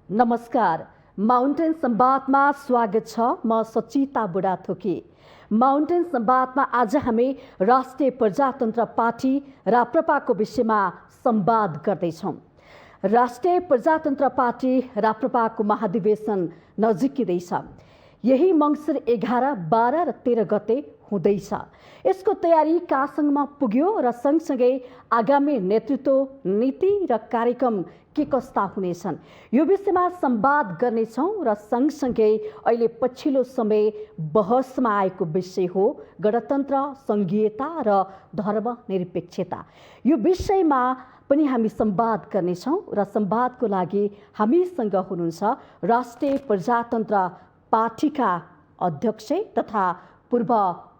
नमस्कार, माउन्टेन संवादमा स्वागत छ। म सचिता बुढाथोकी। माउन्टेन संवादमा आज हामी राष्ट्रिय प्रजातन्त्र पार्टी राप्रपाको विषयमा संवाद गर्दैछौँ। राष्ट्रिय प्रजातन्त्र पार्टी राप्रपाको महाधिवेशन नजिकिँदैछ। यही मङ्सिर 11, 12 र 13 गते हुँदैछ। यसको तयारी कहाँसम्म पुग्यो र सँगसँगै आगामी नेतृत्व, नीति र कार्यक्रम के कस्ता हुनेछन्, यो विषयमा संवाद गर्नेछौँ। र सँगसँगै अहिले पछिल्लो समय बहसमा आएको विषय हो गणतन्त्र, सङ्घीयता र धर्मनिरपेक्षता। यो विषयमा पनि हामी संवाद गर्नेछौँ र संवादको लागि हामीसँग हुनुहुन्छ राष्ट्रिय प्रजातन्त्र पार्टीका अध्यक्ष तथा पूर्व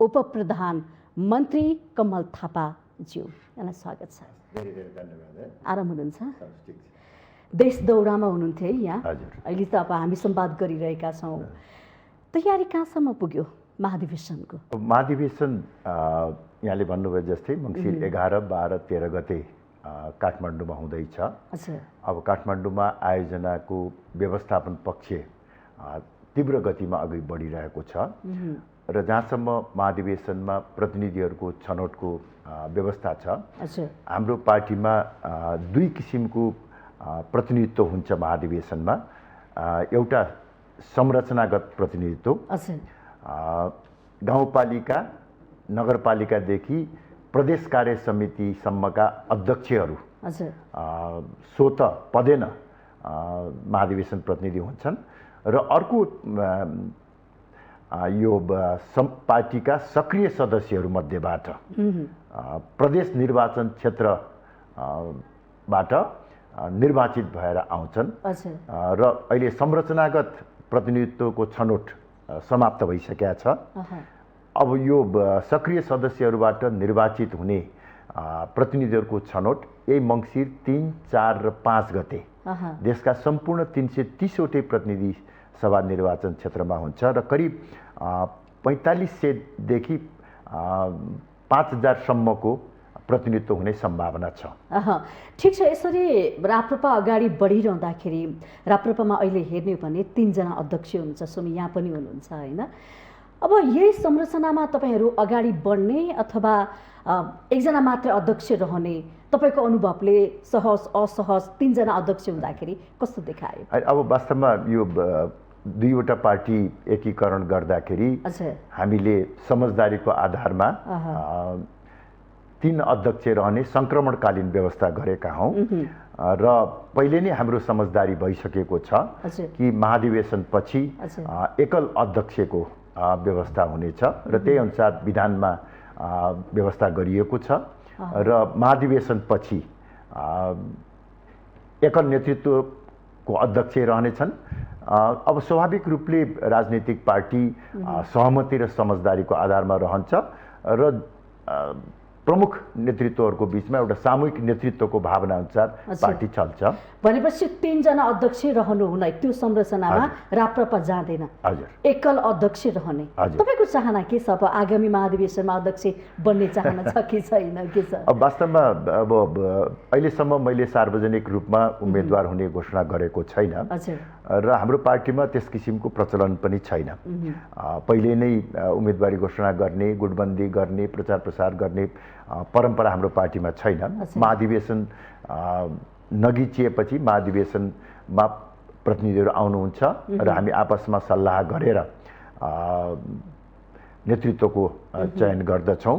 उपप्रधान मन्त्री कमल थापाज्यू। यहाँलाई स्वागत छ। धेरै धेरै धन्यवाद। आराम हुनुहुन्छ? देश दौडामा हुनुहुन्थ्यो है यहाँ? हजुर। अहिले त अब हामी संवाद गरिरहेका छौँ। तयारी कहाँसम्म पुग्यो महाधिवेशनको? महाधिवेशन यहाँले भन्नुभयो जस्तै मङ्सिर 11, 12, 13 गते काठमाडौँमा हुँदैछ। अब काठमाडौँमा आयोजनाको व्यवस्थापन पक्ष तीव्र गतिमा अघि बढिरहेको छ र जहाँसम्म महाधिवेशनमा प्रतिनिधिहरूको छनौटको व्यवस्था छ, हाम्रो पार्टीमा दुई किसिमको प्रतिनिधित्व हुन्छ महाधिवेशनमा। एउटा संरचनागत प्रतिनिधित्व, गाउँपालिका, नगरपालिकादेखि प्रदेश कार्य समितिसम्मका अध्यक्षहरू स्वत पदेन महाधिवेशन प्रतिनिधि हुन्छन्। र अर्को यो पार्टीका सक्रिय सदस्यहरूमध्येबाट प्रदेश निर्वाचन क्षेत्रबाट निर्वाचित भएर आउँछन्। र अहिले संरचनागत प्रतिनिधित्वको छनौट समाप्त भइसकेका छ। अब यो सक्रिय सदस्यहरूबाट निर्वाचित हुने प्रतिनिधिहरूको छनौट यही मङ्सिर 3, 4 र 5 गते देशका सम्पूर्ण 330वटै प्रतिनिधि सभा निर्वाचन क्षेत्रमा हुन्छ र करिब 4500देखि 5000 सम्मको प्रतिनिधित्व हुने सम्भावना छ। ठिक छ। यसरी राप्रपा अगाडि बढिरहँदाखेरि राप्रपामा अहिले हेर्ने हो भने 3 जना अध्यक्ष हुनुहुन्छ, स्वामी यहाँ पनि हुनुहुन्छ होइन? अब यही संरचनामा तपाईँहरू अगाडि बढ्ने अथवा एकजना मात्र अध्यक्ष रहने, तपाईँको अनुभवले सहज असहज 3 जना अध्यक्ष हुँदाखेरि कस्तो देखायो? अब वास्तवमा यो दुईवटा पार्टी एकीकरण गर्दाखेरि हामीले समझदारीको आधारमा 3 अध्यक्ष रहने सङ्क्रमणकालीन व्यवस्था गरेका हौँ र पहिले नै हाम्रो समझदारी भइसकेको छ कि महाधिवेशनपछि एकल अध्यक्षको व्यवस्था हुनेछ र त्यही अनुसार विधानमा व्यवस्था गरिएको छ। र महाधिवेशनपछि एकल नेतृत्वको अध्यक्ष रहनेछन्। अब स्वाभाविक रूपले राजनीतिक पार्टी सहमति र समझदारीको आधारमा रहन्छ र प्रमुख नेतृत्वहरूको बिचमा एउटा सामूहिक नेतृत्वको भावना अनुसार पार्टी चल्छ। भनेपछि 3 जना अध्यक्ष रहनु हुँदै त्यो संरचनामा राप्रपा जाँदैन, एकल अध्यक्ष रहने। तपाईँको चाहना के छ? अब आगामी महाधिवेशनमा अध्यक्ष बन्ने चाहना छ कि छैन, के छ? अब वास्तवमा अब अहिलेसम्म मैले सार्वजनिक रूपमा उम्मेदवार हुने घोषणा गरेको छैन र हाम्रो पार्टीमा त्यस किसिमको प्रचलन पनि छैन। पहिले नै उम्मेदवारी घोषणा गर्ने, गुटबन्दी गर्ने, प्रचार प्रसार गर्ने परम्परा हाम्रो पार्टीमा छैन। महाधिवेशन नगिचिएपछि महाधिवेशनमा प्रतिनिधिहरू आउनुहुन्छ र हामी आपसमा सल्लाह गरेर नेतृत्वको चयन गर्दछौँ।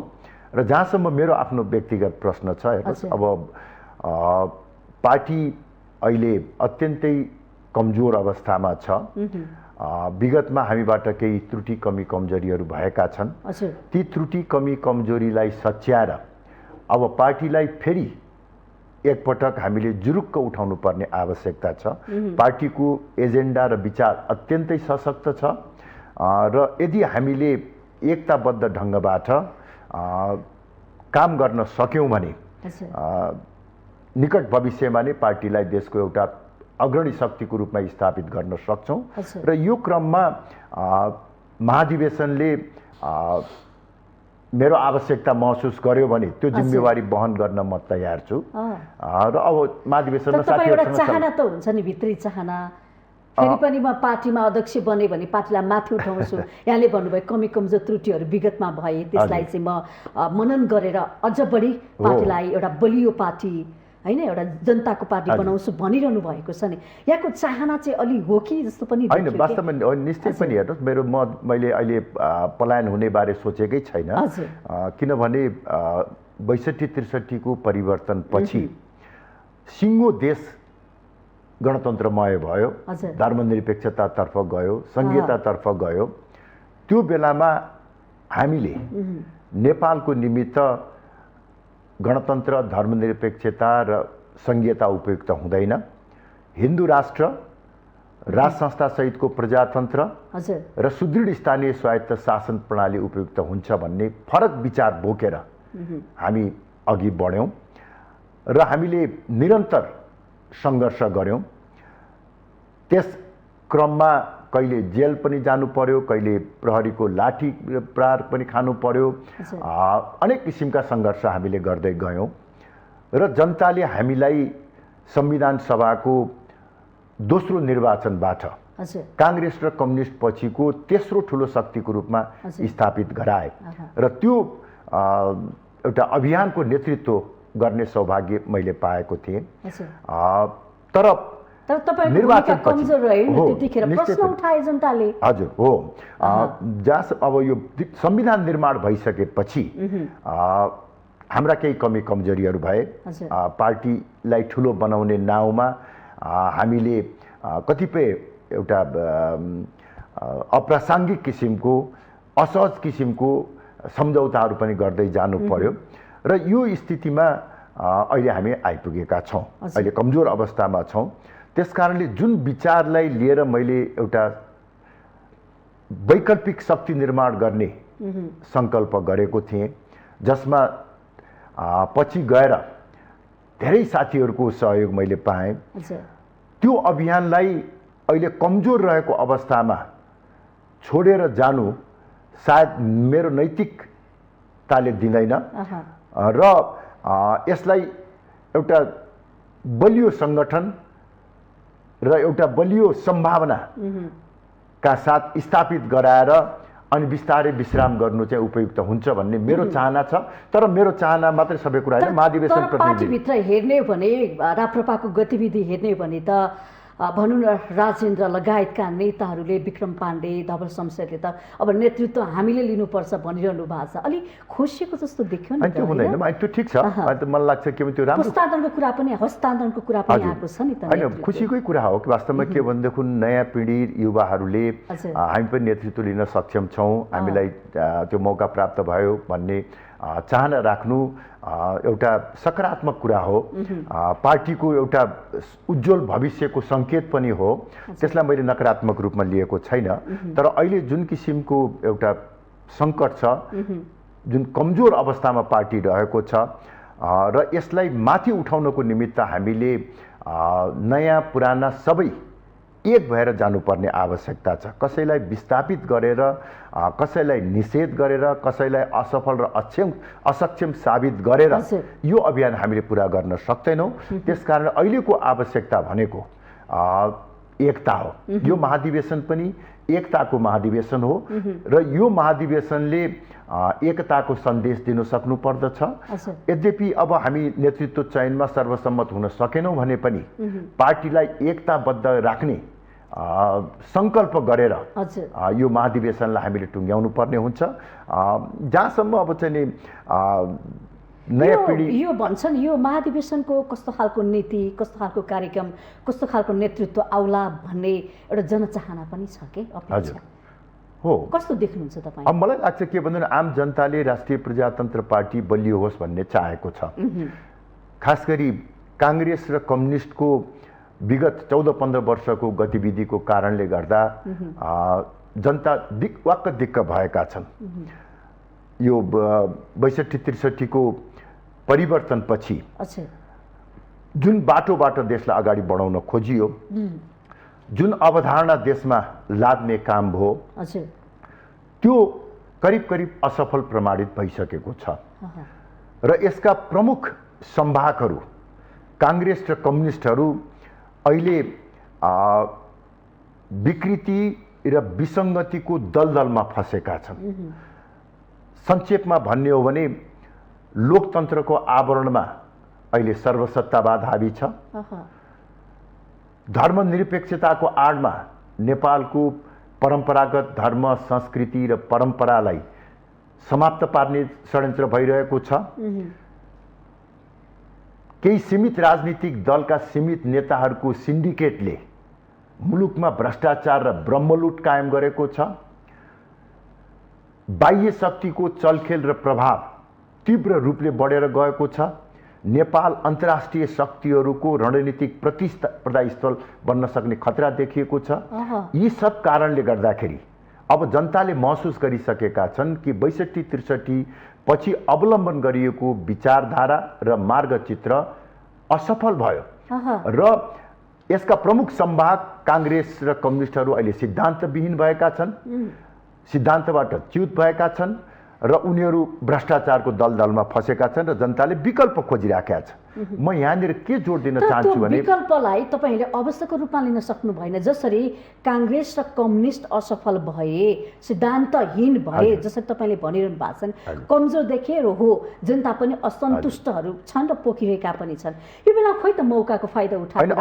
र जहाँसम्म मेरो आफ्नो व्यक्तिगत प्रश्न छ, हेर्नुहोस्, अब पार्टी अहिले अत्यन्तै कमजोर अवस्थामा छ। विगतमा हामीबाट केही त्रुटि कमी कमजोरीहरू भएका छन्। ती त्रुटि कमी कमजोरीलाई सच्याएर अब पार्टीलाई फेरि एकपटक हामीले जुरुक्क उठाउनु पर्ने आवश्यकता छ। पार्टीको एजेन्डा र विचार अत्यन्तै सशक्त छ र यदि हामीले एकताबद्ध ढङ्गबाट काम गर्न सक्यौँ भने निकट भविष्यमा नै पार्टीलाई देशको एउटा अग्रणी शक्तिको रूपमा स्थापित गर्न सक्छौँ। र यो क्रममा महाधिवेशनले मेरो आवश्यकता महसुस गर्यो भने त्यो जिम्मेवारी वहन गर्न म तयार छु। र अब महाधिवेशनमा साथीहरुसँग चाहना त हुन्छ नि, भित्री चाहना फेरि पनि म पार्टीमा अध्यक्ष बने भने पार्टीलाई माथि उठाउँछु। यहाँले भन्नुभयो कमी कमजोर त्रुटिहरू विगतमा भए त्यसलाई चाहिँ म मनन गरेर अझ बढी पार्टीलाई एउटा बलियो पार्टी हैन एउटा जनताको पार्टी बनाउँछु भनिरहनु भएको छ नि। यहाँको चाहना चाहिँ अलि हो कि जस्तो पनि हैन, वास्तवमा निश्चय पनि हेर्नुहोस् मैले अहिले पलायन हुने बारे सोचेकै छैन, किनभने 62-63 को परिवर्तन पछि सिङ्गो देश गणतन्त्रमय भयो, धर्मनिरपेक्षतातर्फ गयो, संघीयतातर्फ गयो। त्यो बेलामा हामीले नेपालको निमित्त गणतन्त्र, धर्मनिरपेक्षता र संघीयता उपयुक्त हुँदैन, हिन्दू राष्ट्र, राज संस्था सहितको प्रजातन्त्र र सुदृढ स्थानीय स्वायत्त शासन प्रणाली उपयुक्त हुन्छ भन्ने फरक विचार बोकेर हामी अघि बढ्यौं र हामीले निरन्तर सङ्घर्ष गर्यौं। त्यस क्रममा कहिले जेल पनि जानु पर्यो, कहिले प्रहरीको लाठी प्रहार पनि खानु पर्यो, अनेक किसिमका सङ्घर्ष हामीले गर्दै गयौं र जनताले हामीलाई संविधान सभाको दोस्रो निर्वाचनबाट कांग्रेस र कम्युनिस्ट पछिको तेस्रो ठुलो शक्तिको रूपमा स्थापित गराए र त्यो एउटा अभियानको नेतृत्व गर्ने सौभाग्य मैले पाएको थिएँ। तर निर्वाचन कमजोर रह्यो त्यतिखेर प्रश्न उठाए जनताले। हजुर हो, जहाँ अब यो संविधान निर्माण भइसकेपछि हाम्रा केही कमी कमजोरीहरू भए। पार्टीलाई ठुलो बनाउने नाउँमा हामीले कतिपय एउटा अप्रासङ्गिक किसिमको, असहज किसिमको सम्झौताहरू पनि गर्दै जानु पर्यो र यो स्थितिमा अहिले हामी आइपुगेका छौँ, अहिले कमजोर अवस्थामा छौँ। त्यसकारणले जुन विचारलाई लिएर मैले एउटा वैकल्पिक शक्ति निर्माण गर्ने सङ्कल्प गरेको थिएँ, जसमा पछि गएर धेरै साथीहरूको सहयोग मैले पाएँ, त्यो अभियानलाई अहिले कमजोर रहेको अवस्थामा छोडेर जानु सायद मेरो नैतिकताले दिँदैन र यसलाई एउटा बलियो सङ्गठन र एउटा बलियो सम्भावना का साथ स्थापित गराएर अनि बिस्तारै विश्राम गर्नु चाहिँ उपयुक्त हुन्छ भन्ने मेरो चाहना छ। तर मेरो चाहना मात्रै सबै कुरा हैन, महाधिवेशन पार्टीभित्र हेर्ने भने राप्रपाको गतिविधि हेर्ने भने त भनौँ न राजेन्द्र लगायतका नेताहरूले, विक्रम पाण्डे, धवल शमशेरले त अब नेतृत्व हामीले लिनुपर्छ भनिरहनु भएको छ। अलि खोसिएको जस्तो देख्यो नि। त्यो हुँदैन, त्यो ठिक छ, मलाई लाग्छ के त्यो राम्रो हस्तान्तरणको कुरा पनि आएको छ नि त। हैन, खुसीकै कुरा हो कि वास्तवमा के भनेदेखि नयाँ पिँढी युवाहरूले हामी पनि नेतृत्व लिन सक्षम छौँ, हामीलाई त्यो मौका प्राप्त भयो भन्ने चाहना राख्नु एउटा सकारात्मक कुरा हो, पार्टीको एउटा उज्जवल भविष्यको सङ्केत पनि हो। त्यसलाई मैले नकारात्मक रूपमा लिएको छैन। तर अहिले जुन किसिमको एउटा सङ्कट छ, जुन कमजोर अवस्थामा पार्टी रहेको छ र यसलाई माथि उठाउनको निमित्त हामीले नयाँ पुराना सबै एक भएर जानुपर्ने आवश्यकता छ। कसैलाई विस्थापित गरेर, कसैलाई निषेध गरेर, कसैलाई असफल र असक्षम साबित गरेर यो अभियान हामीले पुरा गर्न सक्दैनौँ। त्यसकारण अहिलेको आवश्यकता भनेको एकता हो। यो महाधिवेशन पनि एकताको महाधिवेशन हो र यो महाधिवेशनले एकताको सन्देश दिन सक्नु पर्दछ। यद्यपि अब हामी नेतृत्व चयनमा सर्वसम्मत हुन सकेनौँ भने पनि पार्टीलाई एकताबद्ध राख्ने सङ्कल्प गरेर यो महाधिवेशनलाई हामीले टुङ्ग्याउनु पर्ने हुन्छ। जहाँसम्म अब चाहिँ नयाँ पिँढी यो भन्छन् यो महाधिवेशनको कस्तो खालको नीति, कस्तो खालको कार्यक्रम, कस्तो खालको नेतृत्व आउला भन्ने एउटा जनचाहना पनि छ के अपेक्षा हो। कस्तो देख्नुहुन्छ तपाईँ? अब मलाई लाग्छ के भन्नु, आम जनताले राष्ट्रिय प्रजातन्त्र पार्टी बलियो होस् भन्ने चाहेको छ। खास गरी काङ्ग्रेस र कम्युनिस्टको विगत 14-15 वर्षको गतिविधिको कारणले गर्दा जनता वाक्क दिक्क भएका छन्। यो 62-63 को परिवर्तनपछि जुन बाटोबाट देशलाई अगाडि बढाउन खोजियो, जुन अवधारणा देशमा लाद्ने काम भयो, त्यो करिब असफल प्रमाणित भइसकेको छ र यसका प्रमुख संवाहकहरू काङ्ग्रेस र कम्युनिस्टहरू अहिले विकृति र विसङ्गतिको दलदलमा फँसेका छन्। संक्षेपमा भन्ने हो भने लोकतन्त्रको आवरणमा अहिले सर्वसत्तावाद हावी छ। धर्मनिरपेक्षताको आडमा नेपालको परम्परागत धर्म संस्कृति र परम्परालाई समाप्त पार्ने षड्यन्त्र भइरहेको छ। केही सीमित राजनीतिक दलका सीमित नेताहरूको सिन्डिकेटले मुलुकमा भ्रष्टाचार र ब्रह्मलुट कायम गरेको छ। बाह्य शक्तिको चलखेल र प्रभाव तीव्र रूपले बढेर गएको छ। नेपाल अन्तर्राष्ट्रिय शक्तिहरूको रणनीतिक प्रतिस्पर्धा स्थल बन्न सक्ने खतरा देखिएको छ। यी सब कारणले गर्दाखेरि अब जनताले महसुस गरिसकेका छन् कि 62-63 पछि अवलम्बन गरिएको विचारधारा र मार्गचित्र असफल भयो र यसका प्रमुख संवाहक कांग्रेस र कम्युनिस्टहरू अहिले सिद्धान्तविहीन भएका छन्, सिद्धान्तबाट च्युत भएका छन् र उनीहरू भ्रष्टाचारको दलदलमा फँसेका छन् र जनताले विकल्प खोजिराखेका छ। म यहाँनिर के जोड दिन चाहन्छु भने विकल्पलाई तपाईले आवश्यक रूपमा लिन सक्नु भएन। जसरी कांग्रेस र कम्युनिस्ट असफल भए, सिद्धान्तहीन भए, जसरी तपाईले भनिरहनु भएको छन्, कमजोर देखिएर हो, जनता पनि असन्तुष्टहरू छन् र पोखिरहेका पनि छन्। यो बेला खोइ त मौकाको फाइदा उठाएर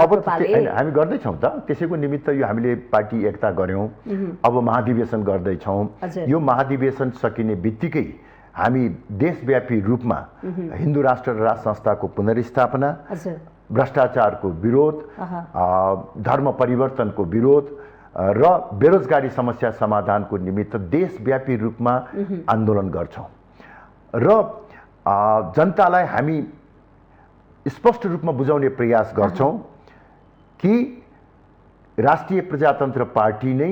हामी गर्दैछौँ त, त्यसैको निमित्त यो हामीले पार्टी एकता गर्यौं। अब महाधिवेशन गर्दैछौँ। यो महाधिवेशन सकिने बित्तिकै हामी देशव्यापी रूपमा हिन्दू राष्ट्र र राज संस्थाको पुनर्स्थापना, भ्रष्टाचारको विरोध, धर्म परिवर्तनको विरोध र बेरोजगारी समस्या समाधानको निमित्त देशव्यापी रूपमा आन्दोलन गर्छौं र जनतालाई हामी स्पष्ट रूपमा बुझाउने प्रयास गर्छौं कि राष्ट्रिय प्रजातन्त्र पार्टी नै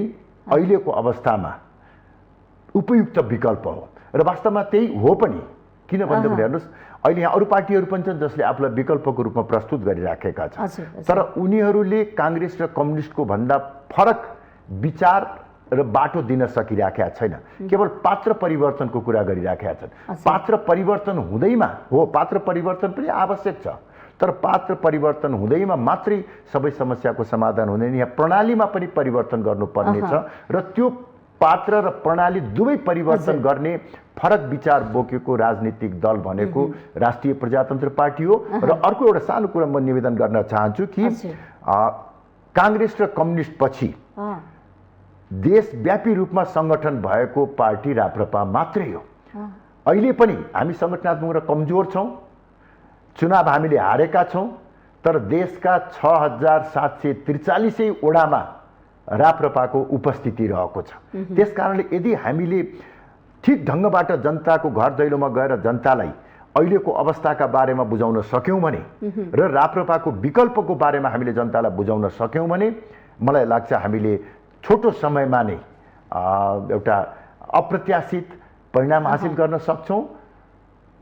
अहिलेको अवस्थामा उपयुक्त विकल्प हो र वास्तवमा त्यही हो पनि। किन भन्दा हेर्नुस्, अहिले यहाँ अरू पार्टीहरू पनि छन् जसले आफूलाई विकल्पको रूपमा प्रस्तुत गरिराखेका छन्, तर उनीहरूले कांग्रेस र कम्युनिस्टको भन्दा फरक विचार र बाटो दिन सकिराखेका छैन। केवल पात्र परिवर्तनको कुरा गरिराखेका छन्। पात्र परिवर्तन हुँदैमा हो, पात्र परिवर्तन पनि आवश्यक छ, तर पात्र परिवर्तन हुँदैमा मात्रै सबै समस्याको समाधान हुँदैन। यहाँ प्रणालीमा पनि परिवर्तन गर्नुपर्ने छ र त्यो पात्र र प्रणाली दुवै परिवर्तन गर्ने फरक विचार बोकेको राजनीतिक दल भनेको राष्ट्रिय प्रजातन्त्र पार्टी हो। र अर्को एउटा सानो कुरा म निवेदन गर्न चाहन्छु कि कांग्रेस र कम्युनिस्ट पछि देशव्यापी रूपमा संगठन भएको पार्टी राप्रपा मात्रै हो। अहिले पनि हामी संगठनात्मक र कमजोर छौं, चुनाव हामीले हारेका छौं, तर देशका 6743 वडामा राप्रपाको उपस्थिति रहेको छ। त्यसकारणले यदि हामीले ठीक ढंगबाट जनताको घर दैलोमा गएर जनतालाई अहिलेको अवस्थाका बारेमा बुझाउन सक्यौं भने र राप्रपाको विकल्पको बारेमा हामीले जनतालाई बुझाउन सक्यौं भने मलाई लाग्छ हामीले छोटो समयमा नै एउटा अप्रत्याशित परिणाम हासिल गर्न सक्छौं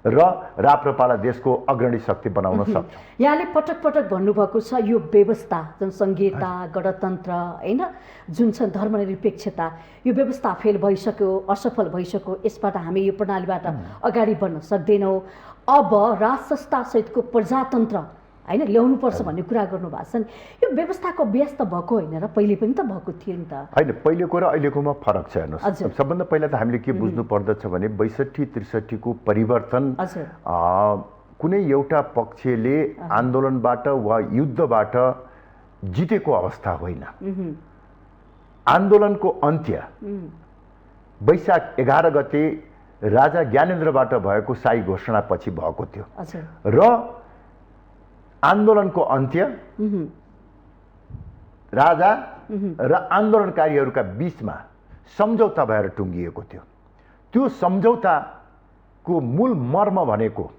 र राप्रपालाई देशको अग्रणी शक्ति बनाउन सक्छौं। यहाँले पटक पटक भन्नुभएको छ यो व्यवस्था, जनसंघीयता, गणतन्त्र, हैन, जुन छ धर्मनिरपेक्षता, यो व्यवस्था फेल भइसक्यो, असफल भइसक्यो, यसबाट हामी यो प्रणालीबाट अगाडि बढ्न सक्दैनौँ। अब राज संस्था सहितको प्रजातन्त्र हैन ल्याउनुपर्छ भन्ने कुरा गर्नुभएको छ। यो व्यवस्थाको व्यस्त भएको होइन र पहिले पनि त भएको थियो नि त। हैन, पहिलेको र अहिलेकोमा फरक छ। हेर्नुस्, सबभन्दा पहिला त हामीले के बुझ्नु पर्दछ भने 62-63 को परिवर्तन कुनै एउटा पक्षले आन्दोलनबाट वा युद्धबाट जितेको अवस्था होइन। आन्दोलनको अन्त्य वैशाख 11 गते राजा ज्ञानेन्द्रबाट भएको शाही घोषणापछि भएको थियो र आन्दोलनको अन्त्य राजा र आन्दोलनकारीहरूका बीचमा सम्झौता भएर टुङ्गिएको थियो। त्यो सम्झौताको मूल मर्म भनेको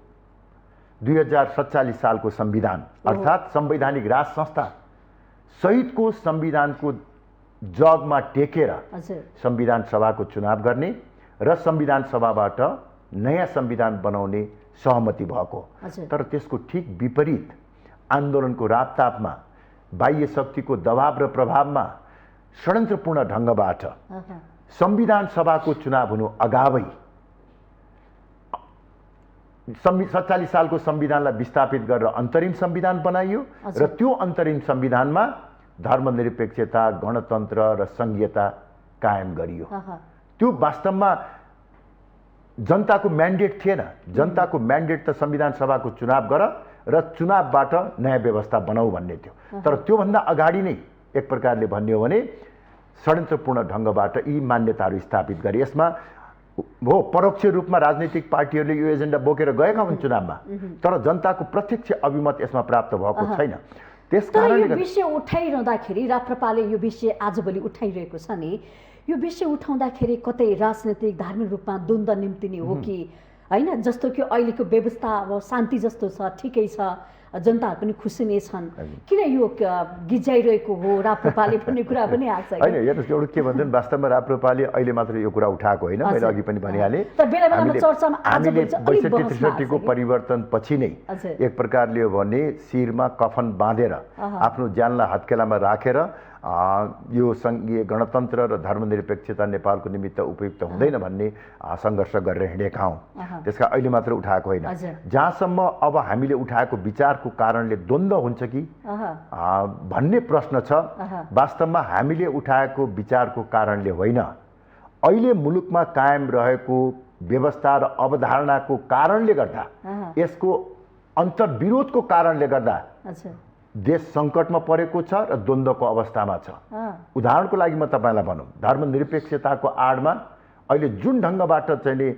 2047 सालको संविधान अर्थात् संवैधानिक राज संस्था सहितको संविधानको जगमा टेकेर संविधान सभाको चुनाव गर्ने र संविधान सभाबाट नयाँ संविधान बनाउने सहमति भएको। तर त्यसको ठीक विपरीत आन्दोलनको रापतापमा बाह्य शक्तिको दबाव र प्रभावमा षड्यन्त्रपूर्ण ढंगबाट संविधान सभाको चुनाव हुनु अगावै 47 सालको संविधानलाई विस्थापित गरेर अन्तरिम संविधान बनाइयो र त्यो अन्तरिम संविधानमा धर्मनिरपेक्षता, गणतन्त्र र संघीयता कायम गरियो। त्यो वास्तवमा जनताको म्यान्डेट थिएन। जनताको म्यान्डेट त संविधान सभाको चुनाव गर र चुनावबाट नयाँ व्यवस्था बनाऊ भन्ने थियो। तर त्योभन्दा अगाडि नै एक प्रकारले भन्ने हो भने षड्यन्त्रपूर्ण ढङ्गबाट यी मान्यताहरू स्थापित गरे। यसमा हो परोक्ष रूपमा राजनीतिक पार्टीहरूले यो एजेन्डा बोकेर गएका हुन् चुनावमा, तर जनताको प्रत्यक्ष अभिमत यसमा प्राप्त भएको छैन। त्यसकारणले यो विषय उठाइरहँदाखेरि राप्रपाले यो विषय आजभोलि उठाइरहेको छ नि, यो विषय उठाउँदाखेरि कतै राजनीतिक धार्मिक रूपमा द्वन्द्व निम्तिने हो कि हैन? जस्तो कि अहिलेको व्यवस्था अब शान्ति जस्तो छ, ठिकै छ, जनताहरू पनि खुसी नै छन्, किन यो गिज्जाइरहेको हो राप्रपाले भन्ने कुरा पनि आएको छ। हैन, हेर्नुस् एउटा के भन्छन्, वास्तवमा राप्रपाले अहिले मात्र यो कुरा उठाएको होइन, मैले अघि पनि भनिहालेँ। तर बेला बेलामा चर्चामा आज हामीले 62-63 को परिवर्तन पछि नै एक प्रकारले हो भने शिरमा कफन बाँधेर आफ्नो ज्यानलाई हत्केलामा राखेर यो संघीय गणतन्त्र र धर्मनिरपेक्षता नेपालको निमित्त उपयुक्त हुँदैन भन्ने सङ्घर्ष गरेर हिँडेका हौँ। त्यसका अहिले मात्र उठाएको होइन। जहाँसम्म अब हामीले उठाएको विचारको कारणले द्वन्द्व हुन्छ कि भन्ने प्रश्न छ, वास्तवमा हामीले उठाएको विचारको कारणले होइन, अहिले मुलुकमा कायम रहेको व्यवस्था र अवधारणाको कारणले गर्दा, यसको अन्तर्विरोधको कारणले गर्दा देश सङ्कटमा परेको छ र द्वन्द्वको अवस्थामा छ। उदाहरणको लागि म तपाईँलाई भनौँ, धर्मनिरपेक्षताको आडमा अहिले जुन ढङ्गबाट चाहिँ नि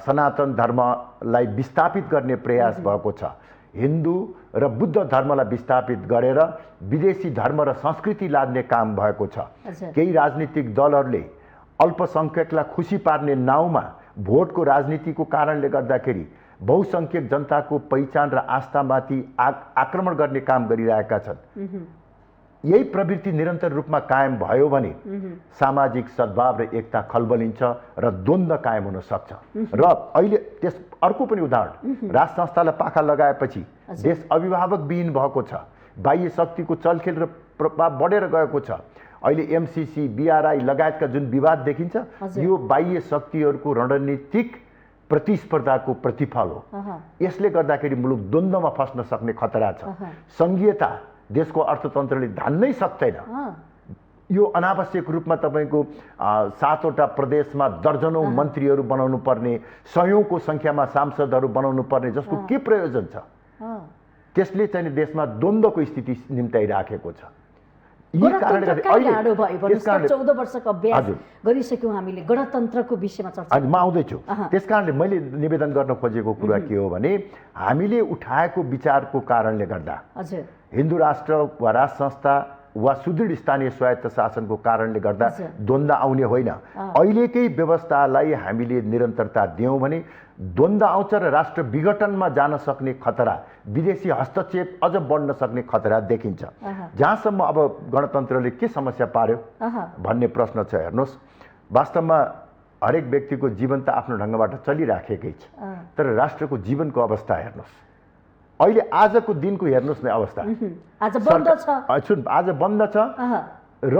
सनातन धर्मलाई विस्थापित गर्ने प्रयास भएको छ, हिन्दू र बुद्ध धर्मलाई विस्थापित गरेर विदेशी धर्म र संस्कृति लाद्ने काम भएको छ। केही राजनीतिक दलहरूले अल्पसङ्ख्यकलाई खुसी पार्ने नाउँमा भोटको राजनीतिको कारणले गर्दाखेरि बहुसङ्ख्यक जनताको पहिचान र आस्थामाथि आक्रमण गर्ने काम गरिरहेका छन्। यही प्रवृत्ति निरन्तर रूपमा कायम भयो भने सामाजिक सद्भाव र एकता खलबलिन्छ र द्वन्द्व कायम हुन सक्छ। र अहिले त्यस अर्को पनि उदाहरण, राज संस्थालाई पाखा लगाएपछि देश अभिभावकविहीन भएको छ, बाह्य शक्तिको चलखेल र प्रभाव बढेर गएको छ। अहिले एमसीसी, बीआरआई लगायतका जुन विवाद देखिन्छ, यो बाह्य शक्तिहरूको रणनीतिक प्रतिस्पर्धाको प्रतिफल हो। यसले गर्दाखेरि मुलुक द्वन्द्वमा फस्न सक्ने खतरा छ। संघीयता देशको अर्थतन्त्रले धान्नै सक्दैन। यो अनावश्यक रूपमा तपाईँको 7वटा प्रदेशमा दर्जनौं मन्त्रीहरू बनाउनु पर्ने, 100औं संख्यामा सांसदहरू बनाउनु पर्ने, जसको के प्रयोजन छ? त्यसले चाहिँ देशमा द्वन्द्वको स्थिति निम्ताइराखेको छ। यी कारणले गर्दा 14 वर्षको अभ्यास गरिसक्यौँ हामीले गणतन्त्रको विषयमा चर्चा। म आउँदैछु। त्यसकारणले मैले निवेदन गर्न खोजेको कुरा के हो भने, हामीले उठाएको विचारको कारणले गर्दा हिन्दू राष्ट्र वा राज संस्था वा सुदृढ स्थानीय स्वायत्त शासनको कारणले गर्दा द्वन्द्व आउने होइन। अहिलेकै व्यवस्थालाई हामीले निरन्तरता दियौँ भने द्वन्द्व आउँछ र राष्ट्र विघटनमा जान सक्ने खतरा, विदेशी हस्तक्षेप अझ बढ्न सक्ने खतरा देखिन्छ। जहाँसम्म अब गणतन्त्रले के समस्या पार्यो भन्ने प्रश्न छ, हेर्नुहोस्, वास्तवमा हरेक व्यक्तिको जीवन त आफ्नो ढङ्गबाट चलिराखेकै छ, तर राष्ट्रको जीवनको अवस्था हेर्नुहोस्, अहिले आजको दिनको हेर्नुहोस् न अवस्था। आज बन्द छ, आज बन्द छ र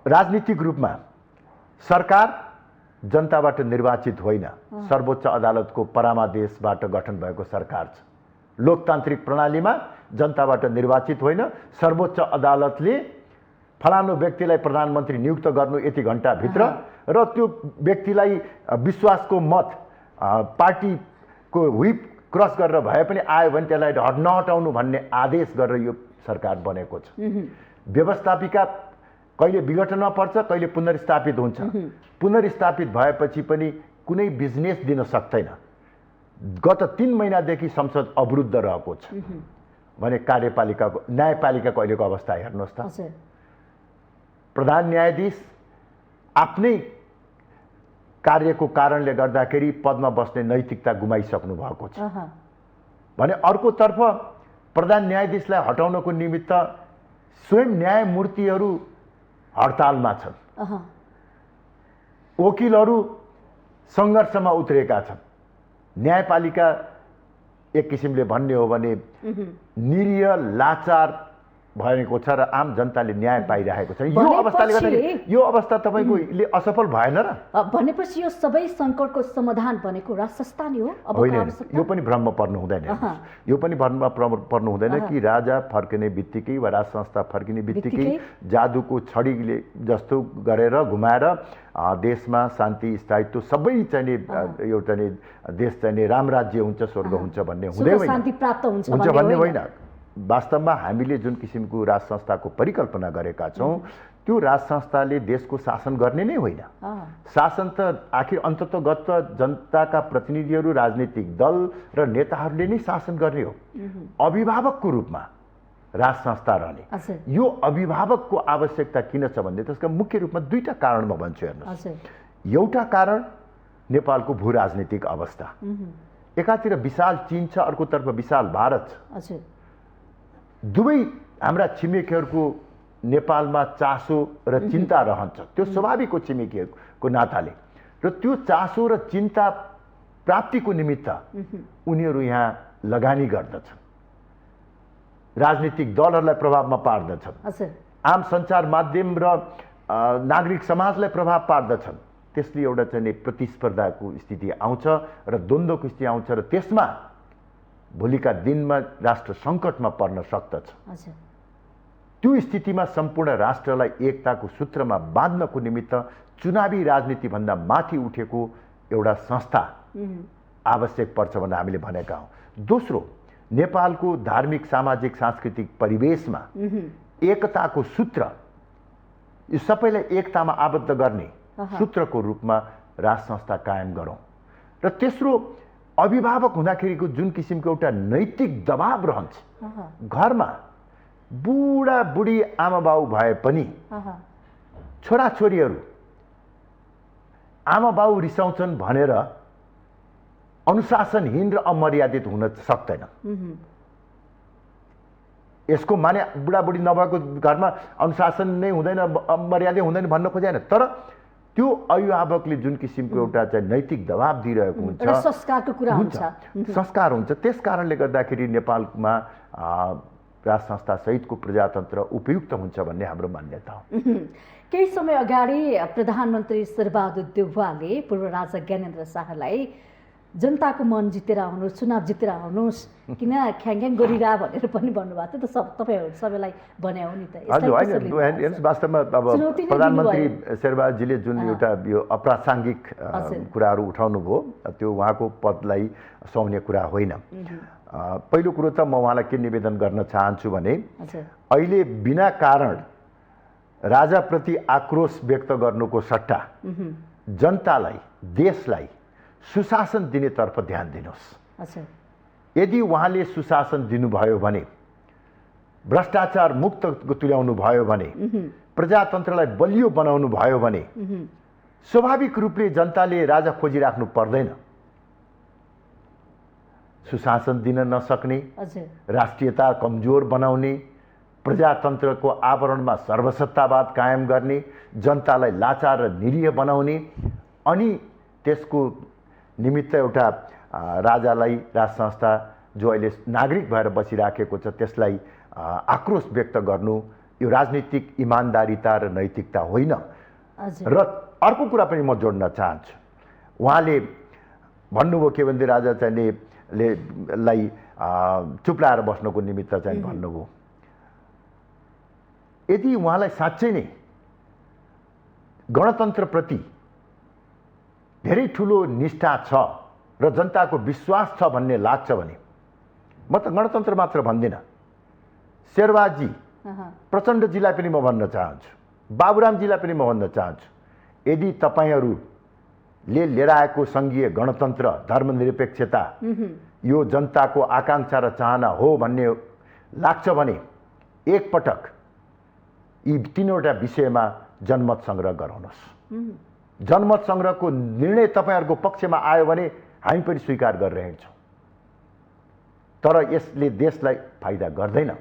राजनीतिक रूपमा सरकार जनताबाट निर्वाचित होइन, सर्वोच्च अदालतको परामादेशबाट गठन भएको सरकार छ। लोकतान्त्रिक प्रणालीमा जनताबाट निर्वाचित होइन, सर्वोच्च अदालतले फलानु व्यक्तिलाई प्रधानमन्त्री नियुक्त गर्नु यति घण्टाभित्र र त्यो व्यक्तिलाई विश्वासको मत पार्टीको व्हिप क्रस गरेर भए पनि आयो भने त्यसलाई नहटाउनु भन्ने आदेश गरेर यो सरकार बनेको छ। व्यवस्थापिका कहिले विघटनमा पर्छ, कहिले पुनर्स्थापित हुन्छ। पुनर्स्थापित भएपछि पनि कुनै बिजनेस दिन सक्दैन। गत 3 महिनादेखि संसद अवरुद्ध रहेको छ भने कार्यपालिकाको, न्यायपालिकाको अहिलेको अवस्था हेर्नुहोस् त। प्रधान न्यायाधीश आफ्नै कार्यको कारणले गर्दाखेरि पदमा बस्ने नैतिकता गुमाइसक्नु भएको छ भने अर्कोतर्फ प्रधान न्यायाधीशलाई हटाउनको निमित्त स्वयं न्यायमूर्तिहरू हडतालमा छन्, वकिलहरू सङ्घर्षमा उत्रेका छन्। न्यायपालिका एक किसिमले भन्ने हो भने निरीह, लाचार भएको छ र आम जनताले न्याय पाइरहेको छ। यो अवस्थाले गर्दा यो अवस्था तपाईँकोले असफल भएन र? भनेपछि यो सबै सङ्कटको समाधान भनेको राज संस्था नै हो? होइन, यो पनि भ्रममा पर्नु हुँदैन। यो पनि भ्रममा पर्नु हुँदैन कि राजा फर्किने बित्तिकै वा राज संस्था फर्किने बित्तिकै जादुको छडीले जस्तो गरेर घुमाएर देशमा शान्ति स्थायित्व सबै चाहिने एउटा नै देश चाहिने राम राज्य हुन्छ, स्वर्ग हुन्छ भन्ने हुँदै होइन, शान्ति प्राप्त हुन्छ भन्ने होइन। वास्तवमा हामीले जुन किसिमको राज संस्थाको परिकल्पना गरेका छौँ त्यो राज संस्थाले देशको शासन गर्ने नै होइन। शासन त आखिर अन्ततगत जनताका प्रतिनिधिहरू, राजनीतिक दल र नेताहरूले नै शासन गर्ने हो। अभिभावकको रूपमा राज संस्था रहने, यो अभिभावकको आवश्यकता किन छ भन्ने त्यसका मुख्य रूपमा दुईटा कारण म भन्छु। हेर्नुहोस्, एउटा कारण नेपालको भू राजनीतिक अवस्था। एकातिर विशाल चीन छ, अर्कोतर्फ विशाल भारत छ। दुवै हाम्रा छिमेकीहरूको नेपालमा चासो र चिन्ता रहन्छ, त्यो स्वाभाविक हो छिमेकीहरूको नाताले। र त्यो चासो र चिन्ता प्राप्तिको निमित्त उनीहरू यहाँ लगानी गर्दछन्, राजनीतिक दलहरूलाई प्रभावमा पार्दछन्, आम सञ्चार माध्यम र नागरिक समाजलाई प्रभाव पार्दछन्। त्यसले एउटा चाहिँ प्रतिस्पर्धाको स्थिति आउँछ र द्वन्द्वको स्थिति आउँछ र त्यसमा भोलिका दिनमा राष्ट्र सङ्कटमा पर्न सक्दछ। त्यो स्थितिमा सम्पूर्ण राष्ट्रलाई एकताको सूत्रमा बाँध्नको निमित्त चुनावी राजनीतिभन्दा माथि उठेको एउटा संस्था आवश्यक पर्छ भनेर हामीले भनेका हौँ। दोस्रो, नेपालको धार्मिक, सामाजिक, सांस्कृतिक परिवेशमा एकताको सूत्र, यो सबैलाई एकतामा आबद्ध गर्ने सूत्रको रूपमा राज संस्था कायम गरौँ। र तेस्रो, अभिभावक हुँदाखेरिको जुन किसिमको एउटा नैतिक दबाब रहन्छ, घरमा बुढा बुढी आमा बाउ भए पनि छोराछोरीहरू आमा बाउ रिसाउँछन् भनेर अनुशासनहीन र अमर्यादित हुन सक्दैन। यसको माने बुढाबुढी नभएको घरमा अनुशासन नै हुँदैन, अमर्यादा हुँदैन भन्न खोजेन, तर त्यो अभिभावकले जुन किसिमको एउटा चाहिँ नैतिक दबाब दिइरहेको हुन्छ, संस्कारको कुरा हुन्छ, संस्कार हुन्छ। त्यस कारणले गर्दाखेरि नेपालमा राज संस्था सहितको प्रजातन्त्र उपयुक्त हुन्छ भन्ने हाम्रो मान्यता हो। केही समय अगाडि प्रधानमन्त्री शेरबहादुर देउवाले पूर्व राजा ज्ञानेन्द्र शाहलाई जनताको मन जितेर आउनुहोस्, चुनाव जितेर आउनुहोस्, किन ख्याङख्याङ गरिरह भनेर पनि भन्नुभएको थियो। त तपाईँहरू सबैलाई भने हो नि त। हजुर, होइन, हेर्नुहोस्, वास्तवमा अब प्रधानमन्त्री शेरबहादुरजीले जुन एउटा यो अप्रासङ्गिक कुराहरू उठाउनु भयो, त्यो उहाँको पदलाई सुहाउने कुरा होइन। पहिलो कुरो त म उहाँलाई के निवेदन गर्न चाहन्छु भने अहिले बिना कारण राजाप्रति आक्रोश व्यक्त गर्नुको सट्टा जनतालाई, देशलाई सुशासन दिनेतर्फ ध्यान दिनुहोस्। यदि उहाँले सुशासन दिनुभयो भने, भ्रष्टाचार मुक्त तुल्याउनु भयो भने, प्रजातन्त्रलाई बलियो बनाउनु भयो भने स्वाभाविक रूपले जनताले राजा खोजिराख्नु पर्दैन। सुशासन दिन नसक्ने, राष्ट्रियता कमजोर बनाउने, प्रजातन्त्रको आवरणमा सर्वसत्तावाद कायम गर्ने, जनतालाई लाचार र निरीह बनाउने, अनि त्यसको निमित्त एउटा राजालाई, राज संस्था जो अहिले नागरिक भएर बसिराखेको छ त्यसलाई आक्रोश व्यक्त गर्नु, यो राजनीतिक इमान्दारिता र नैतिकता होइन। र अर्को कुरा पनि म जोड्न चाहन्छु। उहाँले भन्नुभयो के भन्दै राजा चाहिँ लाई चुप्लाएर बस्नको निमित्त चाहिँ भन्नुभयो। यदि उहाँलाई साँच्चै नै गणतन्त्रप्रति धेरै ठुलो निष्ठा छ र जनताको विश्वास छ भन्ने लाग्छ भने, म त गणतन्त्र मात्र भन्दिनँ, शेरबहादुरजी, प्रचण्डजीलाई पनि म भन्न चाहन्छु, बाबुरामजीलाई पनि म भन्न चाहन्छु, यदि तपाईँहरूले लिएर आएको सङ्घीय गणतन्त्र, धर्मनिरपेक्षता यो जनताको आकाङ्क्षा र चाहना हो भन्ने लाग्छ भने एकपटक यी तीनवटा विषयमा जनमत सङ्ग्रह गराउनुहोस्। जनमत सङ्ग्रहको निर्णय तपाईँहरूको पक्षमा आयो भने हामी पनि स्वीकार गरेर हिँड्छौँ, तर यसले देशलाई फाइदा गर्दैन।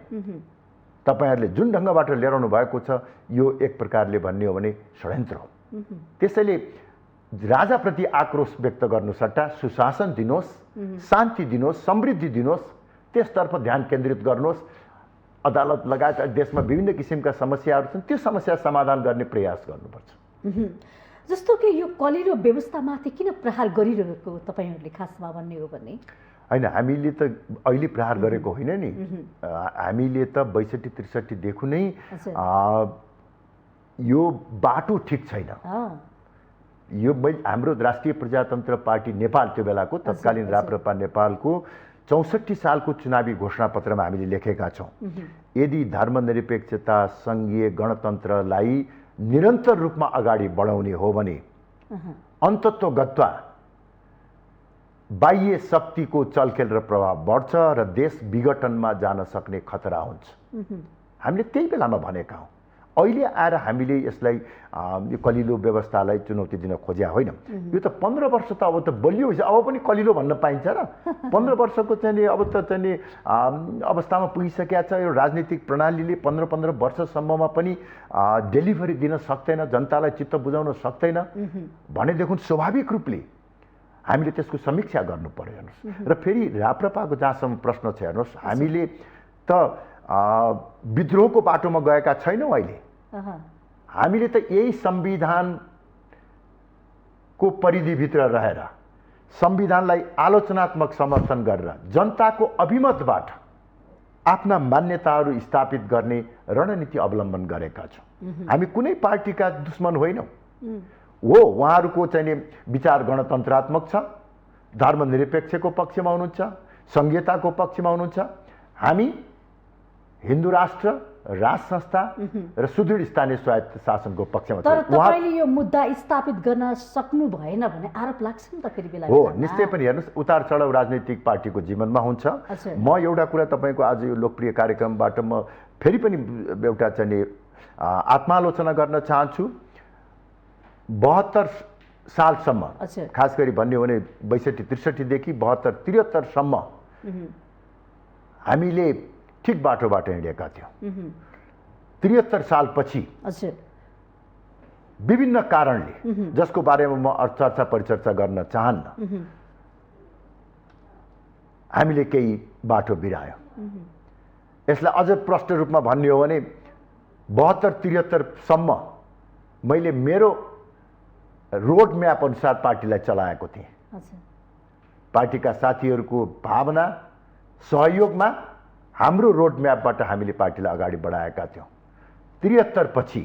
तपाईँहरूले जुन ढङ्गबाट ल्याउनु भएको छ यो एक प्रकारले भन्ने हो भने षड्यन्त्र हो। त्यसैले राजाप्रति आक्रोश व्यक्त गर्नु सट्टा सुशासन दिनुहोस्, शान्ति दिनुहोस्, समृद्धि दिनुहोस्, त्यसतर्फ ध्यान केन्द्रित गर्नुहोस्। अदालत लगायत देशमा विभिन्न किसिमका समस्याहरू छन्, त्यो समस्या समाधान गर्ने प्रयास गर्नुपर्छ। जस्तो कि यो कलिलो व्यवस्थामाथि किन प्रहार गरिरहेको तपाईँहरूले खासमा भन्ने हो भने? होइन, हामीले त अहिले प्रहार गरेको होइन नि, हामीले त 62-63 देखि नै यो बाटो ठिक छैन। यो हाम्रो राष्ट्रिय प्रजातन्त्र पार्टी नेपाल, त्यो बेलाको तत्कालीन राप्रपा नेपालको 64 सालको चुनावी घोषणापत्रमा हामीले लेखेका छौँ, यदि धर्मनिरपेक्षता सङ्घीय गणतन्त्रलाई निरन्तर रूपमा अगाडि बढाउने हो भने अन्तत्वगत्वा बाह्य शक्तिको चलखेल र प्रभाव बढ्छ र देश विघटनमा जान सक्ने खतरा हुन्छ। हामीले त्यही बेलामा भनेका हौँ। अहिले आएर हामीले यसलाई यो कलिलो व्यवस्थालाई चुनौती दिन खोज्या होइन। यो त 15 वर्ष त अब त बलियो भएछ, अब पनि कलिलो भन्न पाइन्छ र? 15 वर्षको चाहिँ अब त चाहिँ अवस्थामा पुगिसकेका छ। यो राजनीतिक प्रणालीले 15 वर्षसम्ममा पनि डेलिभरी दिन सक्दैन, जनतालाई चित्त बुझाउन सक्दैन भनेदेखि स्वाभाविक रूपले हामीले त्यसको समीक्षा गर्नु पर्यो। हेर्नुहोस्, र फेरि राप्रपाको जहाँसम्म प्रश्न छ, हेर्नुहोस्, हामीले त विद्रोहको बाटोमा गएका छैनौँ। अहिले हामीले त यही संविधानको परिधिभित्र रहेर संविधानलाई आलोचनात्मक समर्थन गरेर जनताको अभिमतबाट आफ्ना मान्यताहरू स्थापित गर्ने रणनीति अवलम्बन गरेका छौँ। हामी कुनै पार्टीका दुश्मन होइनौँ। हो, उहाँहरूको चाहिँ विचार गणतन्त्रात्मक छ, धर्मनिरपेक्षको पक्षमा हुनुहुन्छ, संघीयताको पक्षमा हुनुहुन्छ। हामी हिन्दू राष्ट्र, राज संस्था र सुदृढ स्थानीय स्वायत्त शासनको पक्षमा छौँ। तर तपाईले यो मुद्दा स्थापित गर्न सक्नु भएन भने आरोप लाग्छ नि त फेरि बेला हो, निश्चय पनि। हेर्नुहोस्, उतार चढाव राजनीतिक पार्टीको जीवनमा हुन्छ। म एउटा कुरा तपाईँको आज यो लोकप्रिय कार्यक्रमबाट म फेरि पनि एउटा चाहिँ आत्मालोचना गर्न चाहन्छु। 72 सालसम्म, खास गरी भन्ने हो भने 62-63 देखि 72-73 सम्म हामीले ठिक बाटोबाट हिँडेका थियौँ। 73 सालपछि विभिन्न कारणले, जसको बारेमा म चर्चा परिचर्चा गर्न चाहन्न, हामीले केही बाटो बिरायौँ। यसलाई अझ प्रष्ट रूपमा भन्ने हो भने 72-73 सम्म मैले मेरो रोड म्याप अनुसार पार्टीलाई चलाएको थिएँ। पार्टीका साथीहरूको भावना सहयोगमा हाम्रो रोड म्यापबाट हामीले पार्टीलाई अगाडि बढाएका थियौँ। 73 पछि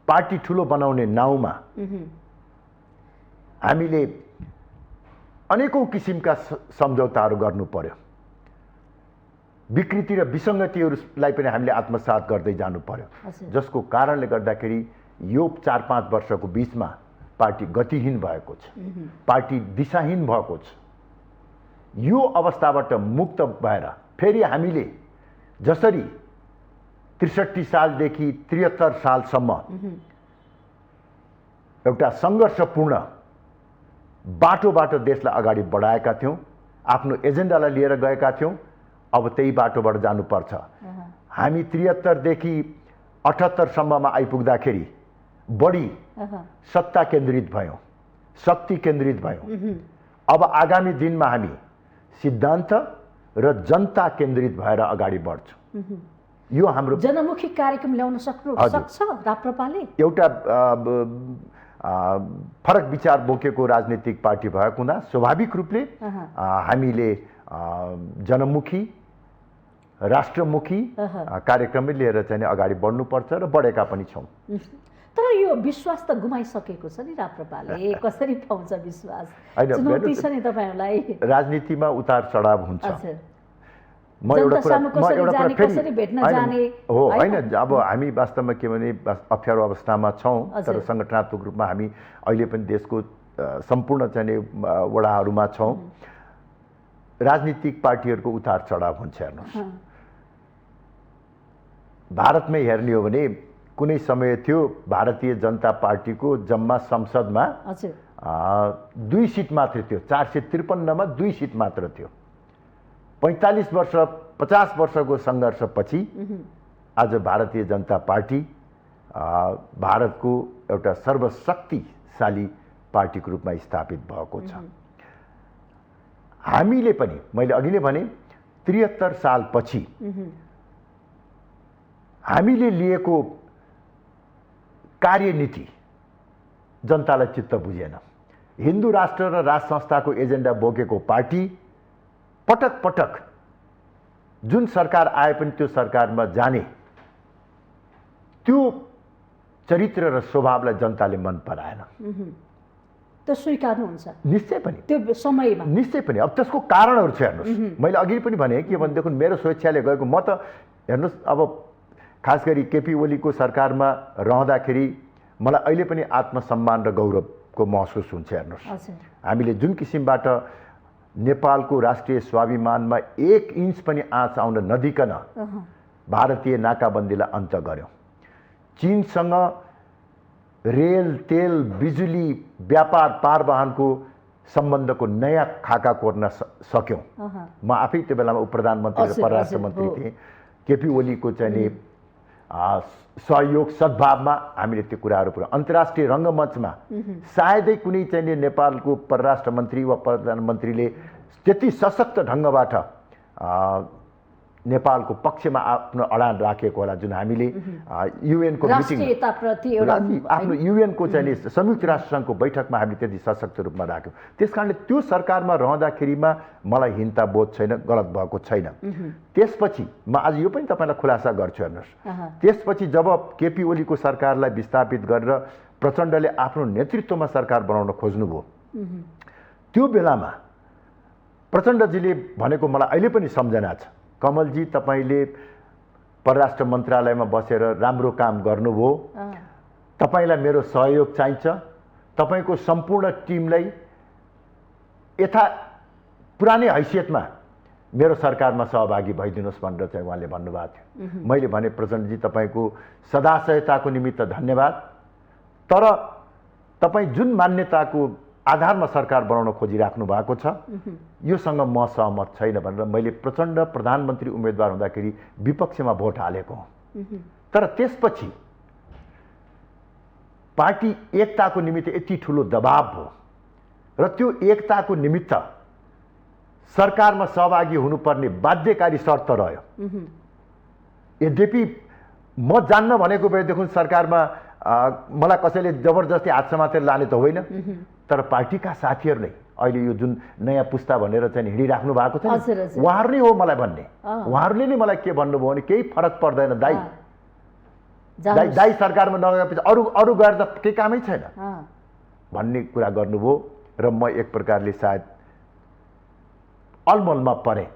पार्टी ठुलो बनाउने नाउँमा हामीले अनेकौं किसिमका सम्झौताहरू गर्नु पर्यो। विकृति र विसङ्गतिहरूलाई पनि हामीले आत्मसात गर्दै जानु पर्यो, जसको कारणले गर्दाखेरि यो 4-5 वर्षको बीचमा पार्टी गतिहीन भएको छ, पार्टी दिशाहीन भएको छ। यो अवस्थाबाट मुक्त भएर फेरि हामीले जसरी 63 सालदेखि 73 सालसम्म एउटा सङ्घर्षपूर्ण बाटोबाट देशलाई अगाडि बढाएका थियौँ, आफ्नो एजेन्डालाई लिएर गएका थियौँ, अब त्यही बाटोबाट जानुपर्छ। हामी 73 देखि 78 सम्ममा आइपुग्दाखेरि बढी सत्ता केन्द्रित भयौँ, शक्ति केन्द्रित भयौँ। अब आगामी दिनमा हामी सिद्धान्त र जनता केन्द्रित भएर अगाडि बढ्छौँ। यो हाम्रो जनमुखी कार्यक्रम ल्याउन सक्छ राप्रपाले। एउटा फरक विचार बोकेको राजनीतिक पार्टी भएको हुँदा स्वाभाविक रूपले हामीले जनमुखी राष्ट्रमुखी कार्यक्रम लिएर चाहिँ अगाडि बढ्नुपर्छ र बढेका पनि छौँ। तर यो विश्वास त गुमाइसकेको छ नि राप्रपाले, कसरी पाउँछ विश्वास? चुनौती छ नि तपाईहरुलाई। राजनीतिमा उतार चढाव हुन्छ। म एउटा कसरी भेट्न जाने हो हैन, अब हामी वास्तवमा के भने अप्ठ्यारो अवस्थामा छौँ, तर संगठनात्मक रूपमा हामी अहिले पनि देशको सम्पूर्ण चाहिँ वडाहरूमा छौँ। राजनीतिक पार्टीहरूको उतार चढाव हुन्छ। हेर्नुहोस्, भारतमै हेर्ने हो भने कुनै समय थियो भारतीय जनता पार्टीको जम्मा संसदमा 2 सिट मात्र थियो। 453 मा 2 सिट मात्र थियो। 45 वर्ष 50 वर्षको सङ्घर्षपछि आज भारतीय जनता पार्टी भारतको एउटा सर्वशक्तिशाली पार्टीको रूपमा स्थापित भएको छ। हामीले पनि मैले अघि नै भने 73 सालपछि हामीले लिएको कार्यनीति जनतालाई चित्त बुझेन। हिन्दू राष्ट्र र राज संस्थाको एजेन्डा बोकेको पार्टी पटक पटक जुन सरकार आए पनि त्यो सरकारमा जाने त्यो चरित्र र स्वभावलाई जनताले मन पराएन। त्यो स्वीकार्नुहुन्छ? निश्चय पनि, त्यो समयमा निश्चय पनि। अब त्यसको कारणहरू छ हेर्नुहोस्, मैले अघि पनि भने के भनेदेखि मेरो स्वेच्छाले गएको, म त हेर्नुहोस् अब खास गरी केपी ओलीको सरकारमा रहँदाखेरि मलाई अहिले पनि आत्मसम्मान र गौरवको महसुस हुन्छ। हेर्नुहोस्, हामीले जुन किसिमबाट नेपालको राष्ट्रिय स्वाभिमानमा 1 इन्च पनि आँच आउन नदिकन भारतीय नाकाबन्दीलाई अन्त्य गर्यौँ। चीनसँग रेल, तेल, बिजुली, व्यापार, पारवाहनको सम्बन्धको नयाँ खाका कोर्न सक्यौँ। म आफै त्यो बेलामा उप प्रधानमन्त्री र परराष्ट्र मन्त्री थिएँ। केपी ओलीको चाहिँ सहयोग सद्भावमा हामीले त्यो कुराहरू पुरा अन्तर्राष्ट्रिय रङ्गमञ्चमा सायदै कुनै चाहिँ नेपालको परराष्ट्र मन्त्री वा प्रधानमन्त्रीले त्यति सशक्त ढङ्गबाट नेपालको पक्षमा आफ्नो अडान राखेको होला जुन हामीले युएनको मिटिङ आफ्नो युएनको चाहिँ संयुक्त राष्ट्रसङ्घको बैठकमा हामीले त्यति सशक्त रूपमा राख्यौँ। त्यसकारणले त्यो सरकारमा रहँदाखेरिमा मलाई हिंता बोध छैन, गलत भएको छैन। त्यसपछि म आज यो पनि तपाईँलाई खुलासा गर्छु। हेर्नुहोस्, त्यसपछि जब केपी ओलीको सरकारलाई विस्थापित गरेर प्रचण्डले आफ्नो नेतृत्वमा सरकार बनाउन खोज्नुभयो, त्यो बेलामा प्रचण्डजीले भनेको मलाई अहिले पनि सम्झना छ, कमलजी तपाईले परराष्ट्र मन्त्रालयमा बसेर राम्रो काम गर्नुभयो, तपाईलाई मेरो सहयोग चाहिन्छ, तपाईको सम्पूर्ण टिमलाई यथा पुरानै हैसियतमा मेरो सरकारमा सहभागी भइदिनुहोस् भनेर चाहिँ उहाँले भन्नुभएको थियो। मैले भने प्रचण्डजी तपाईको सदाशयताको निमित्त धन्यवाद, तर तपाई जुन मान्यताको आधारमा सरकार बनाउन खोजिराख्नु भएको छ योसँग म सहमत छैन भनेर मैले प्रचण्ड प्रधानमन्त्री उम्मेदवार हुँदाखेरि विपक्षमा भोट हालेको हुँ। तर त्यसपछि पार्टी एकताको निमित्त यति ठुलो दबाव भयो र त्यो एकताको निमित्त सरकारमा सहभागी हुनुपर्ने बाध्यकारी शर्त रह्यो। यद्यपि म जान्न भनेको भएदेखि सरकारमा मलाई कसैले जबरजस्ती हात समातेर लाने त होइन, तर पार्टीका साथीहरूले अहिले यो जुन नयाँ पुस्ता भनेर चाहिँ हिँडिराख्नु भएको छ उहाँहरू नै हो मलाई भन्ने। उहाँहरूले नै मलाई के भन्नुभयो भने केही फरक पर्दैन दाइ, दाइ सरकारमा नगएपछि अरू गएर त केही कामै छैन भन्ने कुरा गर्नुभयो र म एक प्रकारले सायद अलमलमा परेँ।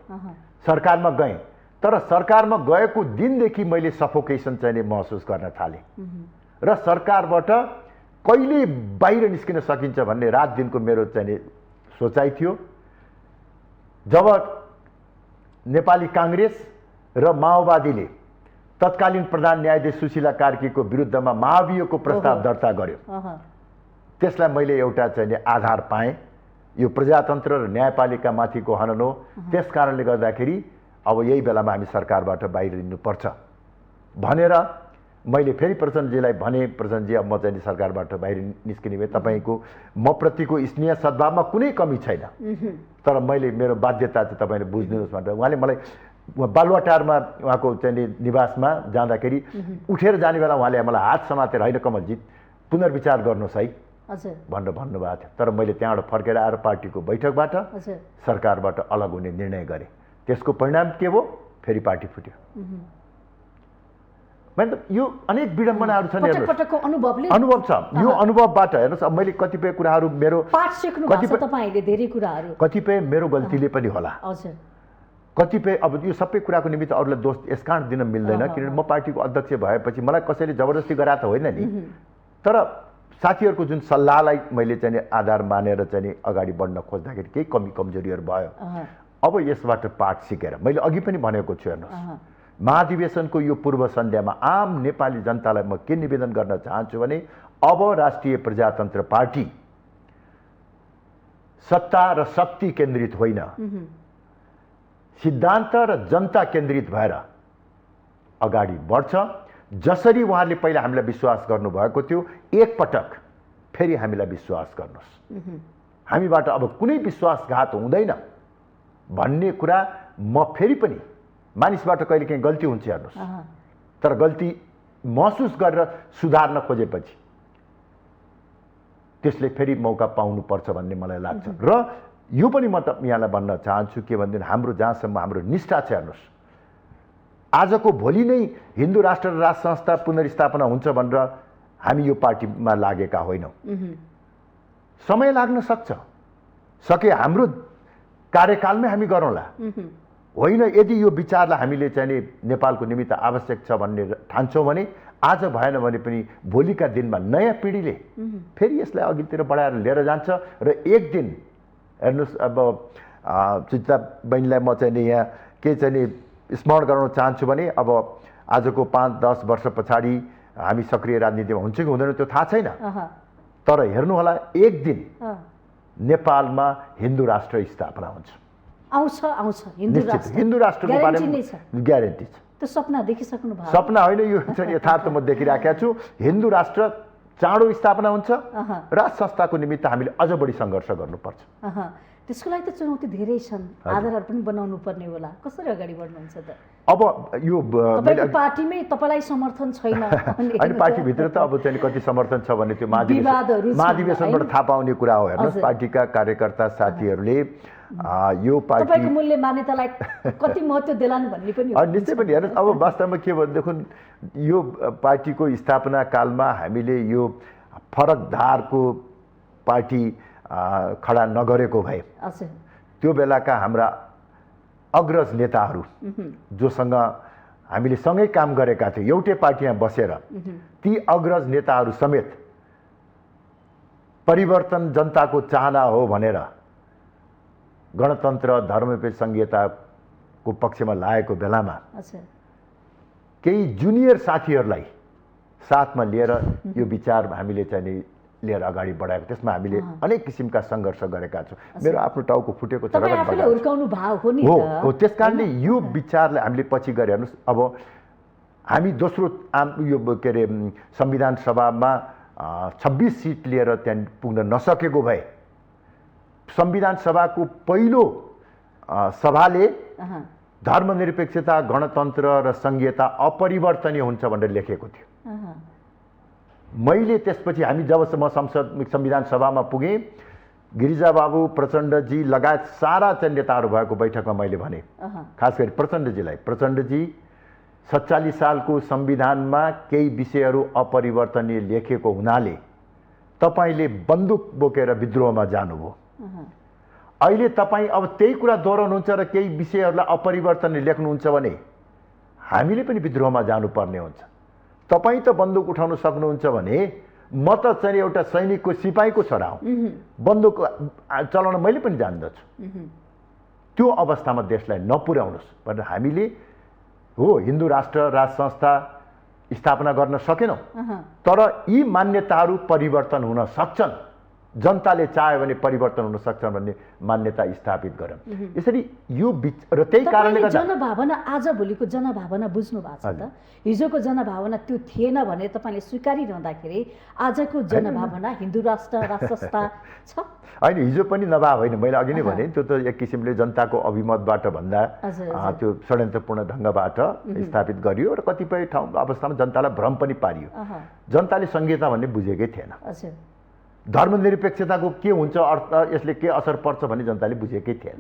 सरकारमा गएँ, तर सरकारमा गएको दिनदेखि मैले सफोकेसन चाहिँ महसुस गर्न थालेँ र सरकारबाट कहिले बाहिर निस्किन सकिन्छ भन्ने रात दिनको मेरो चाहिँ सोचाइ थियो। जब नेपाली कांग्रेस र माओवादीले तत्कालीन प्रधान न्यायाधीश सुशीला कार्कीको विरुद्धमा महाभियोगको प्रस्ताव दर्ता गर्यो, त्यसलाई मैले एउटा चाहिँ आधार पाएँ, यो प्रजातन्त्र र न्यायपालिका माथिको हनन हो, त्यसकारणले गर्दाखेरि अब यही बेलामा हामी सरकारबाट बाहिर हिँड्नुपर्छ भनेर मैले फेरि प्रचण्डजीलाई भने, प्रचण्डजी अब म चाहिँ सरकारबाट बाहिर निस्किने भए तपाईँको म प्रतिको स्नेह सद्भावमा कुनै कमी छैन, तर मैले मेरो बाध्यता चाहिँ तपाईँले बुझ्दिनुहोस् भनेर उहाँले मलाई बालुवाटारमा उहाँको चाहिँ निवासमा जाँदाखेरि उठेर जाने बेला उहाँले मलाई हात समातेर होइन कमलजी पुनर्विचार गर्नुहोस् है भनेर भन्नुभएको थियो। तर मैले त्यहाँबाट फर्केर आएर पार्टीको बैठकबाट सरकारबाट अलग हुने निर्णय गरेँ। त्यसको परिणाम के भयो? फेरि पार्टी फुट्यो। यो अनेक विडम्बनाहरू छन्, अनुभव छ। यो अनुभवबाट हेर्नुहोस्, अब मैले कतिपय कुराहरू मेरो कतिपय मेरो गल्तीले पनि होला, कतिपय अब यो सबै कुराको निमित्त अरूलाई दोष यसकारण दिन मिल्दैन किनभने म पार्टीको अध्यक्ष भएपछि मलाई कसैले जबरजस्ती गराएको त होइन नि, तर साथीहरूको जुन सल्लाहलाई मैले चाहिँ आधार मानेर चाहिँ अगाडि बढ्न खोज्दाखेरि केही कमी कमजोरीहरू भयो। अब यसबाट पाठ सिकेर मैले अघि पनि भनेको छु, हेर्नुहोस् महाधिवेशनको यो पूर्व सन्ध्यामा आम नेपाली जनतालाई म के निवेदन गर्न चाहन्छु भने अब राष्ट्रिय प्रजातन्त्र पार्टी सत्ता र शक्ति केन्द्रित होइन, सिद्धान्त र जनता केन्द्रित भएर अगाडि बढ्छ। जसरी उहाँले पहिला हामीलाई विश्वास गर्नुभएको थियो, एकपटक फेरि हामीलाई विश्वास गर्नुहोस्, हामीबाट अब कुनै विश्वासघात हुँदैन भन्ने कुरा म फेरि पनि मानिसबाट कहिले काहीँ गल्ती हुन्छ हेर्नुहोस्, तर गल्ती महसुस गरेर सुधार्न खोजेपछि त्यसले फेरि मौका पाउनुपर्छ भन्ने मलाई लाग्छ। र यो पनि म त यहाँलाई भन्न चाहन्छु के भनेदेखि हाम्रो जहाँसम्म हाम्रो निष्ठा छ, हेर्नुहोस् आजको भोलि नै हिन्दू राष्ट्र र राज संस्था पुनर्स्थापना हुन्छ भनेर हामी यो पार्टीमा लागेका होइनौँ। समय लाग्न सक्छ, सके हाम्रो कार्यकालमै हामी गरौँला। होइन, यदि यो विचारलाई हामीले चाहिँ नेपालको निमित्त आवश्यक छ भन्ने ठान्छौँ भने आज भएन भने पनि भोलिका दिनमा नयाँ पिँढीले फेरि यसलाई अघितिर बढाएर लिएर जान्छ। र एक दिन हेर्नुहोस्, अब सुचिता बहिनीलाई म चाहिँ यहाँ के चाहिँ स्मरण गराउन चाहन्छु भने अब आजको 5-10 वर्ष पछाडि हामी सक्रिय राजनीतिमा हुन्छ कि हुँदैन त्यो थाहा छैन, तर हेर्नुहोला एक दिन नेपालमा हिन्दू राष्ट्र स्थापना हुन्छ। आउँछ हिन्दू राष्ट्रको बारेमा ग्यारेन्टी छ। त्यो सपना देखिसक्नु भयो? सपना होइन, यो चाहिँ यथार्थ म देखिराखेका छु। हिन्दू राष्ट्र चाँडो स्थापना हुन्छ। राज संस्थाको निमित्त हामीले अझ बढी सङ्घर्ष गर्नुपर्छ। त्यसको लागि त चुनौती धेरै छन्, आधारहरू पनि बनाउनु पर्ने होला। कसरी अगाडि बढ्नुहुन्छ त? अब यो पार्टीमै तपाईँलाई समर्थन छैन अनि पार्टीभित्र त अब चाहिँ कति समर्थन छ भने त्यो महाधिवेशनबाट थाहा पाउने कुरा हो। हेर्नुहोस्, पार्टीका कार्यकर्ता साथीहरूले यो पार्टी मूल्य मान्यतालाई कति महत्त्व देलान् भन्ने पनि निश्चय पनि। हेर्नुहोस्, अब वास्तवमा के भनेदेखि यो पार्टीको स्थापना कालमा हामीले यो फरक धारको पार्टी खडा नगरेको भए त्यो बेलाका हाम्रा अग्रज नेताहरू जोसँग हामीले सँगै काम गरेका थियौँ, एउटै पार्टीमा बसेर, ती अग्रज नेताहरू समेत परिवर्तन जनताको चाहना हो भनेर गणतन्त्र धर्मनिरपेक्ष संहिताको पक्षमा लागेको बेलामा केही जुनियर साथीहरूलाई साथमा लिएर यो विचार हामीले चाहिँ लिएर अगाडि बढाएको, त्यसमा हामीले अनेक किसिमका सङ्घर्ष गरेका छौँ। मेरो आफ्नो टाउको फुटेको छ, हो। त्यस कारणले यो विचारलाई हामीले पछि गरे। हेर्नुहोस्, अब हामी दोस्रो यो के अरे संविधान सभामा 26 सिट लिएर त्यहाँ पुग्न नसकेको भए संविधान सभाको पहिलो सभाले धर्मनिरपेक्षता, गणतन्त्र र संघीयता अपरिवर्तनीय हुन्छ भनेर लेखेको थियो। मैले त्यसपछि हामी जबसम्म संविधान सभामा पुगेँ, गिरिजा बाबु, प्रचण्डजी लगायत सारा चाहिँ नेताहरू भएको बैठकमा मैले भने, खास गरी प्रचण्डजी 47 सालको संविधानमा केही विषयहरू अपरिवर्तनीय लेखेको हुनाले तपाईँले बन्दुक बोकेर विद्रोहमा जानुभयो। अहिले तपाईँ अब त्यही कुरा दोहोऱ्याउनुहुन्छ र केही विषयहरूलाई अपरिवर्तनीय लेख्नुहुन्छ भने हामीले पनि विद्रोहमा जानुपर्ने हुन्छ। तपाईँ त बन्दुक उठाउन सक्नुहुन्छ भने म त चाहिँ एउटा सैनिकको सिपाहीको छोरा हुँ, बन्दुक चलाउन मैले पनि जान्दछु। त्यो अवस्थामा देशलाई नपुर्याउनुहोस् भनेर हामीले हो हिन्दू राष्ट्र राज संस्था स्थापना गर्न सकेनौँ, तर यी मान्यताहरू परिवर्तन हुन सक्छन्, जनताले चाह्यो भने परिवर्तन हुन सक्छन् भन्ने मान्यता स्थापित गरौँ। यसरी यो र त्यही कारणले गर्दा जनभावना आज भोलिको जनभावना बुझ्नु भएको छ त? हिजोको जनभावना त्यो थिएन भने तपाईँले स्वीकारिरहँदाखेरि आजको जनभावना हिन्दू राष्ट्र राज संस्था छ? होइन, हिजो पनि नभए होइन। मैले अघि नै भने त्यो त एक किसिमले जनताको अभिमतबाट भन्दा त्यो षड्यन्त्रपूर्ण ढङ्गबाट स्थापित गरियो र कतिपय ठाउँ अवस्थामा जनतालाई भ्रम पनि पारियो। जनताले संहिता भन्ने बुझेकै थिएन। धर्मनिरपेक्षताको के हुन्छ अर्थ, यसले के असर पर्छ भन्ने जनताले बुझेकै थिएन।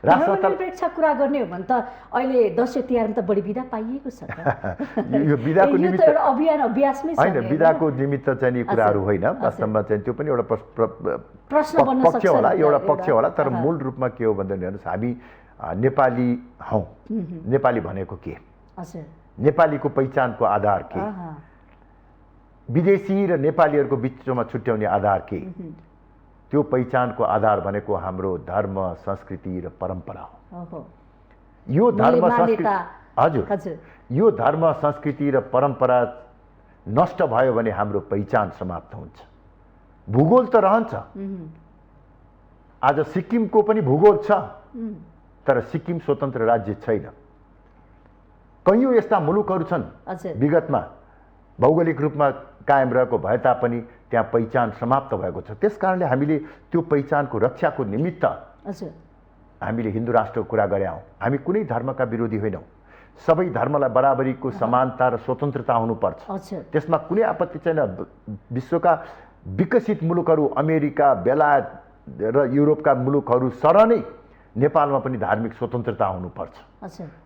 धर्मनिरपेक्ष कुरा गर्ने हो भने त अहिले दसैँ तिहारमा त बढी बिदा पाइएको छ। यो बिदाको निमित्त एउटा अभियान अभ्यासमै छ होइन, बिदाको निमित्त चाहिँ कुराहरू होइन। वास्तवमा चाहिँ त्यो पनि एउटा प्रश्न बन्न सक्छ, पक्ष होला, एउटा पक्ष होला। तर मूल रूपमा के हो भन्दाखेरि हेर्नुहोस्, हामी नेपाली हौँ। नेपाली भनेको के, नेपालीको पहिचानको आधार के, विदेशी र नेपालीहरूको बिचमा छुट्याउने आधार के, त्यो पहिचानको आधार भनेको हाम्रो धर्म, संस्कृति र परम्परा हो। यो धर्म संस्कृति, यो धर्म, संस्कृति र परम्परा नष्ट भयो भने हाम्रो पहिचान समाप्त हुन्छ। भूगोल त रहन्छ। आज सिक्किमको पनि भूगोल छ, तर सिक्किम स्वतन्त्र राज्य छैन। कैयौँ यस्ता मुलुकहरू छन् विगतमा भौगोलिक रूपमा कायम रहेको भए तापनि त्यहाँ पहिचान समाप्त भएको छ। त्यस कारणले हामीले त्यो पहिचानको रक्षाको निमित्त हामीले हिन्दू राष्ट्रको कुरा गरे हौँ। हामी कुनै धर्मका विरोधी होइनौँ। सबै धर्मलाई बराबरीको समानता र स्वतन्त्रता हुनुपर्छ। त्यसमा कुनै आपत्ति छैन। विश्वका विकसित मुलुकहरू अमेरिका, बेलायत र युरोपका मुलुकहरू सरह नै नेपालमा पनि धार्मिक स्वतन्त्रता हुनुपर्छ,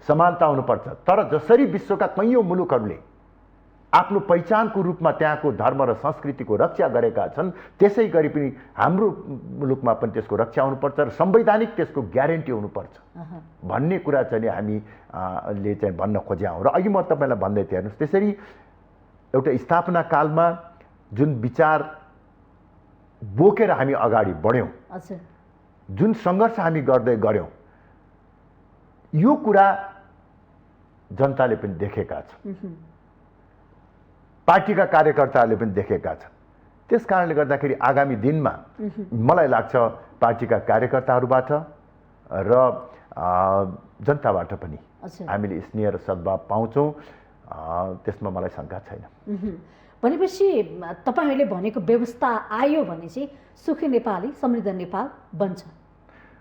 समानता हुनुपर्छ। तर जसरी विश्वका कैयौँ मुलुकहरूले आफ्नो पहिचानको रूपमा त्यहाँको धर्म र संस्कृतिको रक्षा गरेका छन्, त्यसै गरी पनि हाम्रो मुलुकमा पनि त्यसको रक्षा हुनुपर्छ र संवैधानिक त्यसको ग्यारेन्टी हुनुपर्छ भन्ने कुरा चाहिँ हामीले चाहिँ भन्न खोज्या हौँ। र अघि म तपाईँलाई भन्दै थिएँ, हेर्नुहोस्, त्यसरी एउटा स्थापना कालमा जुन विचार बोकेर हामी अगाडि बढ्यौँ, जुन सङ्घर्ष हामी गर्दै गऱ्यौँ, यो कुरा जनताले पनि देखेका छन्, पार्टीका कार्यकर्ताहरूले पनि देखेका छन्। त्यस कारणले गर्दाखेरि आगामी दिनमा मलाई लाग्छ पार्टीका कार्यकर्ताहरूबाट र जनताबाट पनि हामीले स्नेह र सद्भाव पाउँछौँ, त्यसमा मलाई शङ्का छैन। भनेपछि तपाईँहरूले भनेको व्यवस्था आयो भने चाहिँ सुखी नेपाली, समृद्ध नेपाल बन्छ।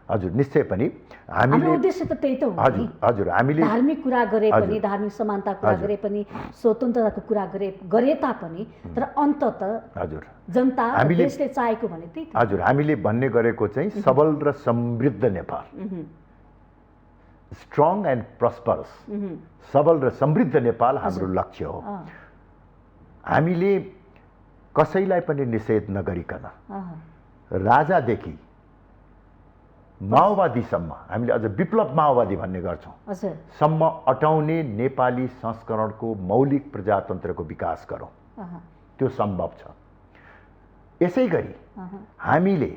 हजुर, निश्चय पनि हाम्रो उद्देश्य त त्यही त हो। हजुर, हामीले धार्मिक कुरा गरे पनि, धार्मिक समानता कुरा गरे पनि, स्वतन्त्रताको कुरा गरे तापनि, तर अन्ततः हजुर जनता देशले चाहेको भने त्यही त। हजुर, हामीले भन्ने गरेको चाहिँ सबल र समृद्ध नेपाल, स्ट्रङ एन्ड प्रस्परस, सबल र समृद्ध नेपाल हाम्रो लक्ष्य हो। हामीले कसैलाई पनि निषेध नगरिकन राजादेखि माओवादीसम्म, हामीले अझ विप्लव माओवादी भन्ने गर्छौँ, सम्म अटाउने नेपाली संस्करणको मौलिक प्रजातन्त्रको विकास गरौँ। त्यो सम्भव छ। यसै गरी हामीले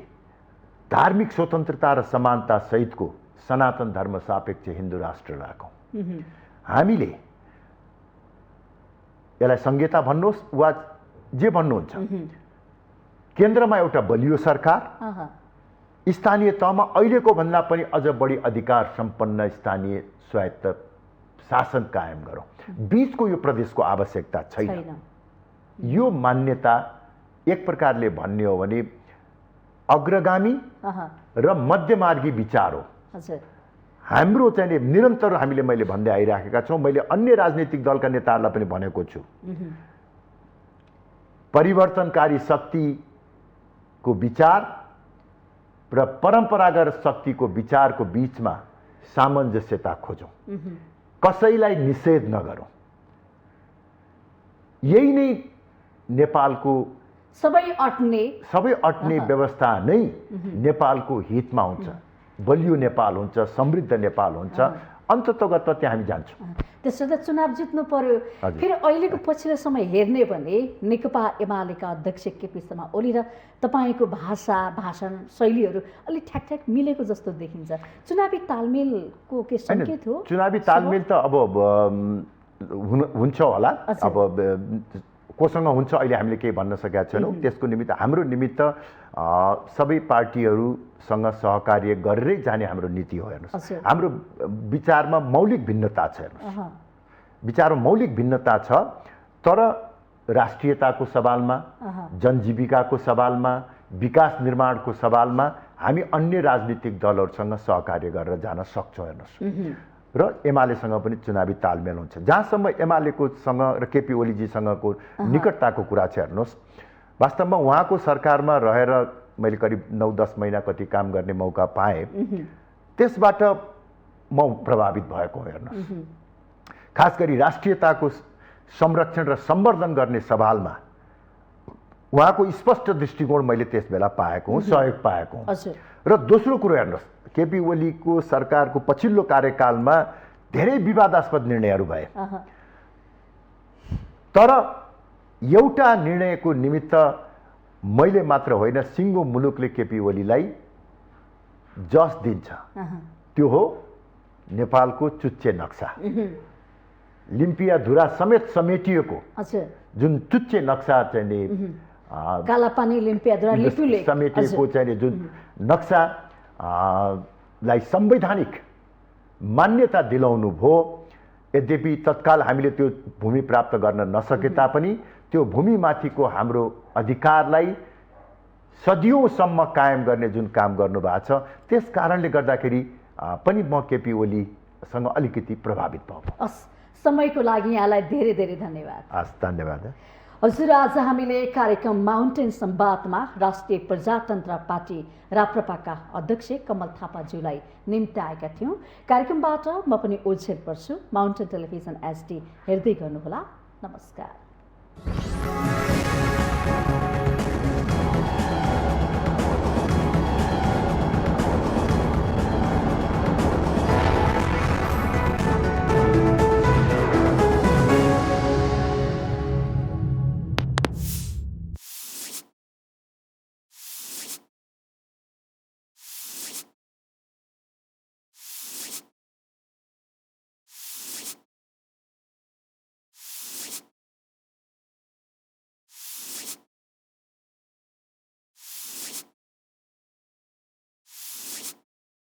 धार्मिक स्वतन्त्रता र समानता सहितको सनातन धर्म सापेक्ष हिन्दू राष्ट्र राखौँ। हामीले यसलाई संहिता भन्नुहोस् वा जे भन्नुहुन्छ, केन्द्रमा एउटा बलियो सरकार, स्थानीय तहमा अहिलेको भन्दा पनि अझ बढी अधिकार सम्पन्न स्थानीय स्वायत्त शासन कायम गरौँ। बीचको यो प्रदेशको आवश्यकता छैन। यो मान्यता एक प्रकारले भन्ने हो भने अग्रगामी र मध्यमार्गी विचार हो। हाम्रो चाहिँ निरन्तर हामीले मैले भन्दै आइराखेका छौँ। मैले अन्य राजनीतिक दलका नेताहरूलाई पनि भनेको छु, परिवर्तनकारी शक्तिको विचार र परम्परागत शक्तिको विचारको बीचमा सामञ्जस्यता खोजौँ, कसैलाई निषेध नगरौँ। यही नै नेपालको सबै अट्ने व्यवस्था नै नेपालको हितमा हुन्छ, बलियो नेपाल हुन्छ, समृद्ध नेपाल हुन्छ। अन्ततगत त्यहाँ हामी जान्छौँ। त्यसो त चुनाव जित्नु पर्यो। फेरि अहिलेको पछिल्लो समय हेर्ने भने नेकपा एमालेका अध्यक्ष केपी शर्मा ओली र तपाईँको भाषण शैलीहरू अलिक ठ्याक मिलेको जस्तो देखिन्छ। चुनावी तालमेलको के सङ्केत हो? चुनावी तालमेल त अब हुन्छ होला। अब कोसँग हुन्छ अहिले हामीले केही भन्न सकेका छैनौँ। त्यसको निमित्त हाम्रो निमित्त सबै पार्टीहरूसँग सहकार्य गरेरै जाने हाम्रो नीति हो। हेर्नुहोस्, हाम्रो विचारमा मौलिक भिन्नता छ। हेर्नुहोस्, विचारमा मौलिक भिन्नता छ, तर राष्ट्रियताको सवालमा, जनजीविकाको सवालमा, विकास निर्माणको सवालमा हामी अन्य राजनीतिक दलहरूसँग सहकार्य गरेर जान सक्छौँ। हेर्नुहोस्, र एमालेसँग पनि चुनावी तालमेल हुन्छ। जहाँसम्म एमालेकोसँग र केपी ओलीजीसँगको निकटताको कुरा छ, हेर्नुहोस्, वास्तवमा उहाँको सरकारमा रहेर मैले करिब 9-10 महिना कति काम गर्ने मौका पाएँ। त्यसबाट म प्रभावित भएको हो। हेर्नुहोस्, खास गरी राष्ट्रियताको संरक्षण र सम्वर्धन गर्ने सवालमा उहाँको स्पष्ट दृष्टिकोण मैले त्यस बेला पाएको हुँ, सहयोग पाएको हुँ। र दोस्रो कुरो हेर्नुहोस्, केपी ओलीको सरकारको पछिल्लो कार्यकालमा धेरै विवादास्पद निर्णयहरू भए, तर एउटा निर्णयको निमित्त मैले मात्र होइन, सिङ्गो मुलुकले केपी ओलीलाई जस दिन्छ। त्यो हो नेपालको चुच्चे नक्सा, लिम्पियाधुरा समेत समेटिएको जुन चुच्चे नक्सा चाहिँ कालापानी लिम्पियाधुरा समेटिएको चाहिँ जुन नक्सा लाई संवैधानिक मान्यता दिलाउनु भयो। यद्यपि तत्काल हामीले त्यो भूमि प्राप्त गर्न नसके तापनि त्यो भूमिमाथिको हाम्रो अधिकारलाई सदियौँसम्म कायम गर्ने जुन काम गर्नुभएको छ, त्यस कारणले गर्दाखेरि पनि म केपी ओली सँग अलिकति प्रभावित भयो। समयको लागि यहाँलाई धेरै धेरै धन्यवाद। हस्, धन्यवाद। हजुर, आज हामीले कार्यक्रम माउन्टेन संवादमा राष्ट्रिय प्रजातन्त्र पार्टी राप्रपाका अध्यक्ष कमल थापाज्यूलाई निम्त्याएका थियौँ। कार्यक्रमबाट म पनि ओझेल पर्छु। माउन्टेन टेलिभिजन HD हेर्दै गर्नुहोला। नमस्कार।